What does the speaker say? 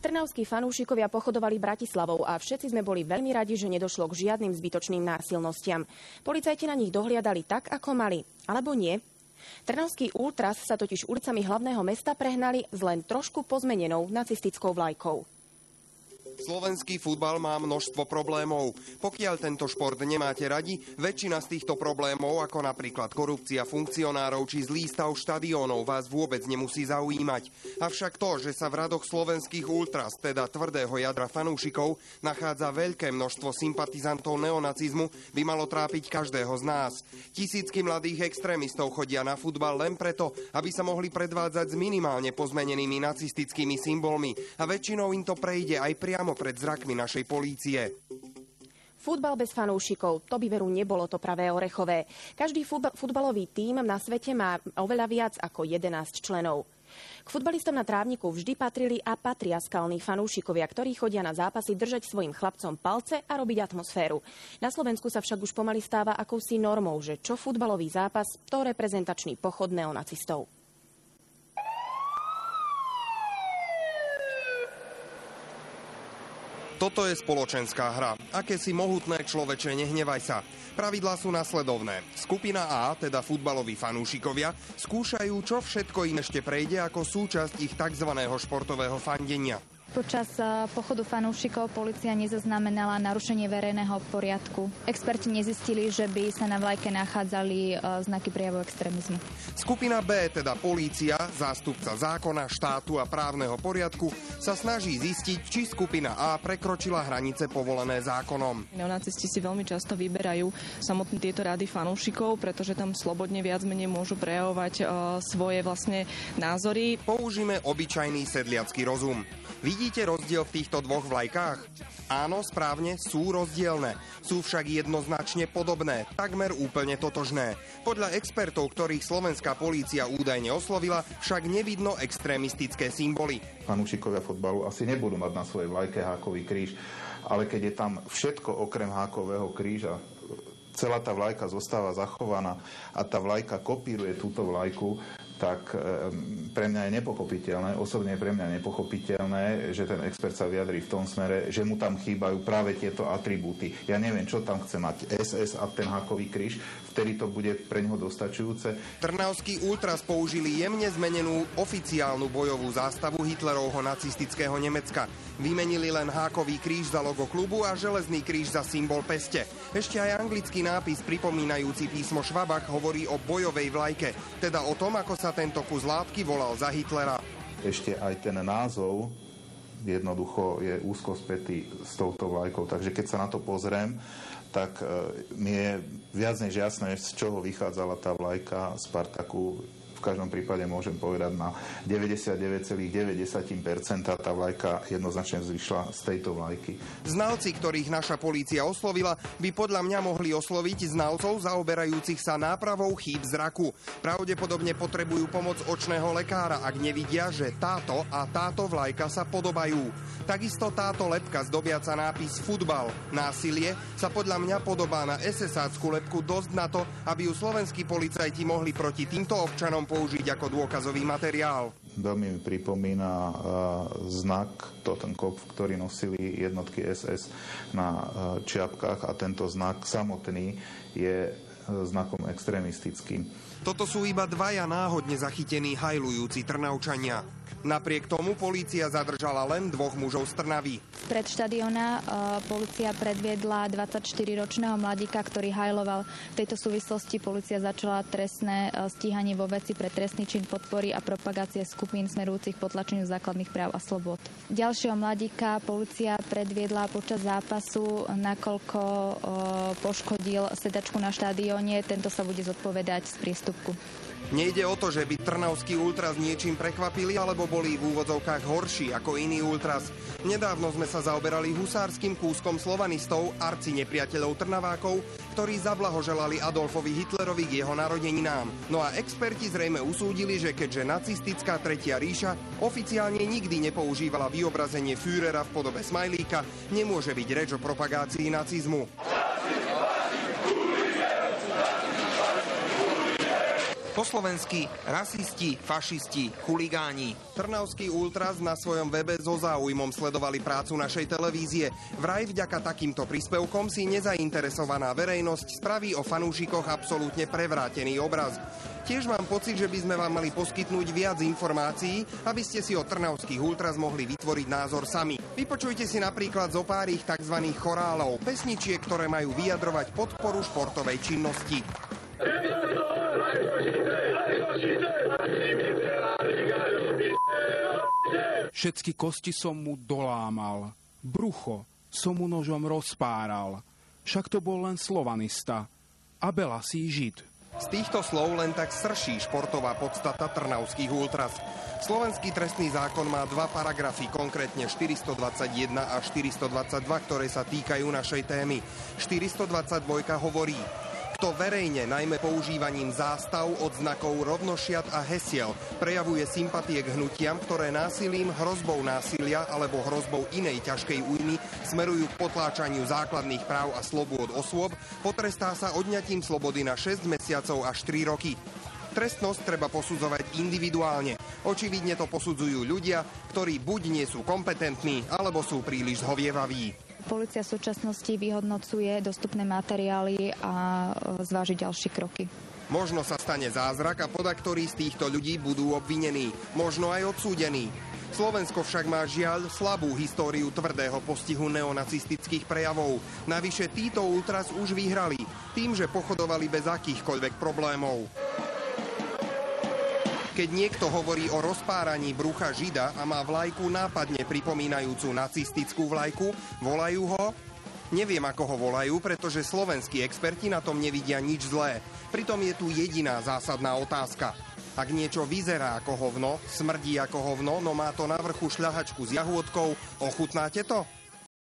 Trnavskí fanúšikovia pochodovali Bratislavou a všetci sme boli veľmi radi, že nedošlo k žiadnym zbytočným násilnostiam. Policajti na nich dohliadali tak, ako mali. Alebo nie? Trnavskí ultras sa totiž ulicami hlavného mesta prehnali s len trošku pozmenenou nacistickou vlajkou. Slovenský futbal má množstvo problémov. Pokiaľ tento šport nemáte radi, väčšina z týchto problémov, ako napríklad korupcia funkcionárov či zlý stav štadiónov, vás vôbec nemusí zaujímať. Avšak to, že sa v radoch slovenských ultras, teda tvrdého jadra fanúšikov, nachádza veľké množstvo sympatizantov neonacizmu, by malo trápiť každého z nás. Tisícky mladých extrémistov chodia na futbal len preto, aby sa mohli predvádzať s minimálne pozmenenými nacistickými symbolmi. A väčšinou im to prejde aj priamo pred zrakmi našej polície. Futbal bez fanúšikov, to by veru nebolo to pravé orechové. Každý futbalový tím na svete má oveľa viac ako 11 členov. K futbalistom na trávniku vždy patrili a patria skalní fanúšikovia, ktorí chodia na zápasy držať svojim chlapcom palce a robiť atmosféru. Na Slovensku sa však už pomaly stáva akousi normou, že čo futbalový zápas, to reprezentačný pochod neonacistov. Toto je spoločenská hra. Akési mohutné človeče, nehnevaj sa. Pravidlá sú nasledovné. Skupina A, teda futbaloví fanúšikovia, skúšajú, čo všetko im ešte prejde ako súčasť ich tzv. Športového fandenia. Počas pochodu fanúšikov polícia nezaznamenala narušenie verejného poriadku. Experti nezistili, že by sa na vlajke nachádzali znaky prejavu extrémizmu. Skupina B, teda polícia, zástupca zákona, štátu a právneho poriadku, sa snaží zistiť, či skupina A prekročila hranice povolené zákonom. Neonacisti si veľmi často vyberajú samotné tieto rady fanúšikov, pretože tam slobodne viac menej môžu prejavovať svoje vlastne názory. Použijeme obyčajný sedliacky rozum. Vidíte rozdiel v týchto dvoch vlajkách? Áno, správne, sú rozdielne. Sú však jednoznačne podobné, takmer úplne totožné. Podľa expertov, ktorých slovenská polícia údajne oslovila, však nevidno extrémistické symboly. Fanúšikovia futbalu asi nebudú mať na svojej vlajke hákový kríž, ale keď je tam všetko okrem hákového kríža, celá tá vlajka zostáva zachovaná a tá vlajka kopíruje túto vlajku, tak pre mňa je nepochopiteľné, osobne je pre mňa nepochopiteľné, že ten expert sa vyjadrí v tom smere, že mu tam chýbajú práve tieto atribúty. Ja neviem, čo tam chce mať SS a ten hákový kríž, vtedy to bude pre neho dostačujúce. Trnavskí ultras použili jemne zmenenú oficiálnu bojovú zástavu Hitlerovho nacistického Nemecka. Vymenili len hákový kríž za logo klubu a železný kríž za symbol peste. Ešte aj anglický nápis pripomínajúci písmo Švabach hovorí o bojovej vlajke, teda o tom, ako sa tento kus látky volal za Hitlera. Ešte aj ten názov jednoducho je úzko spätý s touto vlajkou, takže keď sa na to pozriem, tak mi je viac než jasné, z čoho vychádzala tá vlajka Spartaku. V každom prípade môžem povedať na 99,9% tá vlajka jednoznačne vzýšla z tejto vlajky. Znalci, ktorých naša polícia oslovila, by podľa mňa mohli osloviť znalcov zaoberajúcich sa nápravou chýb zraku. Pravdepodobne potrebujú pomoc očného lekára, ak nevidia, že táto a táto vlajka sa podobajú. Takisto táto lebka zdobiaca nápis futbal, násilie sa podľa mňa podobá na SS-ácku lebku dosť na to, aby ju slovenskí policajti mohli proti týmto občanom použiť ako dôkazový materiál. Veľmi mi pripomína znak Totenkopf, ktorý nosili jednotky SS na čiapkách a tento znak samotný je znakom extrémistickým. Toto sú iba dvaja náhodne zachytení hajlujúci Trnavčania. Napriek tomu polícia zadržala len dvoch mužov z Trnavy. Pred štadióna polícia predviedla 24-ročného mladíka, ktorý hajloval. V tejto súvislosti polícia začala trestné stíhanie vo veci pre trestný čin podpory a propagácie skupín smerujúcich potlačeniu základných práv a slobod. Ďalšieho mladíka polícia predviedla počas zápasu, nakoľko poškodil sedačku na štadióne. Tento sa bude zodpovedať z priestupku. Nejde o to, že by trnavskí ultras niečím prekvapili alebo boli v úvodzovkách horší ako iní ultras. Nedávno sme sa zaoberali husárskym kúskom slovanistov, arci nepriateľov Trnavákov, ktorí zablahoželali Adolfovi Hitlerovi k jeho narodeninám. No a experti zrejme usúdili, že keďže nacistická Tretia ríša oficiálne nikdy nepoužívala vyobrazenie Führera v podobe smajlíka, nemôže byť reč o propagácii nacizmu. Po slovensky rasisti, fašisti, chuligáni. Trnavský ultras na svojom webe so záujmom sledovali prácu našej televízie. Vraj vďaka takýmto príspevkom si nezainteresovaná verejnosť spraví o fanúšikoch absolútne prevrátený obraz. Tiež mám pocit, že by sme vám mali poskytnúť viac informácií, aby ste si o trnavských ultras mohli vytvoriť názor sami. Vypočujte si napríklad zo pár ich tzv. Chorálov, pesničiek, ktoré majú vyjadrovať podporu športovej činnosti. Všetky kosti som mu dolámal, brucho som mu nožom rozpáral, však to bol len slovanista a belasý žid. Z týchto slov len tak srší športová podstata trnavských ultras. Slovenský trestný zákon má 2 paragrafy, konkrétne 421 a 422, ktoré sa týkajú našej témy. 422 hovorí: kto verejne, najmä používaním zástav, odznakov, rovnošiat a hesiel, prejavuje sympatie k hnutiam, ktoré násilím, hrozbou násilia alebo hrozbou inej ťažkej újmy smerujú k potláčaniu základných práv a slobôd osôb, potrestá sa odňatím slobody na 6 mesiacov až 3 roky. Trestnosť treba posudzovať individuálne. Očividne to posudzujú ľudia, ktorí buď nie sú kompetentní, alebo sú príliš zhovievaví. Polícia v súčasnosti vyhodnocuje dostupné materiály a zváži ďalšie kroky. Možno sa stane zázrak a podaktori z týchto ľudí budú obvinení, možno aj odsúdení. Slovensko však má žiaľ slabú históriu tvrdého postihu neonacistických prejavov. Navyše títo ultras už vyhrali, tým, že pochodovali bez akýchkoľvek problémov. Keď niekto hovorí o rozpáraní brucha žida a má vlajku nápadne pripomínajúcu nacistickú vlajku, volajú ho? Neviem, ako ho volajú, pretože slovenskí experti na tom nevidia nič zlé. Pritom je tu jediná zásadná otázka. Ak niečo vyzerá ako hovno, smrdí ako hovno, no má to na vrchu šľahačku s jahôdkou, ochutnáte to?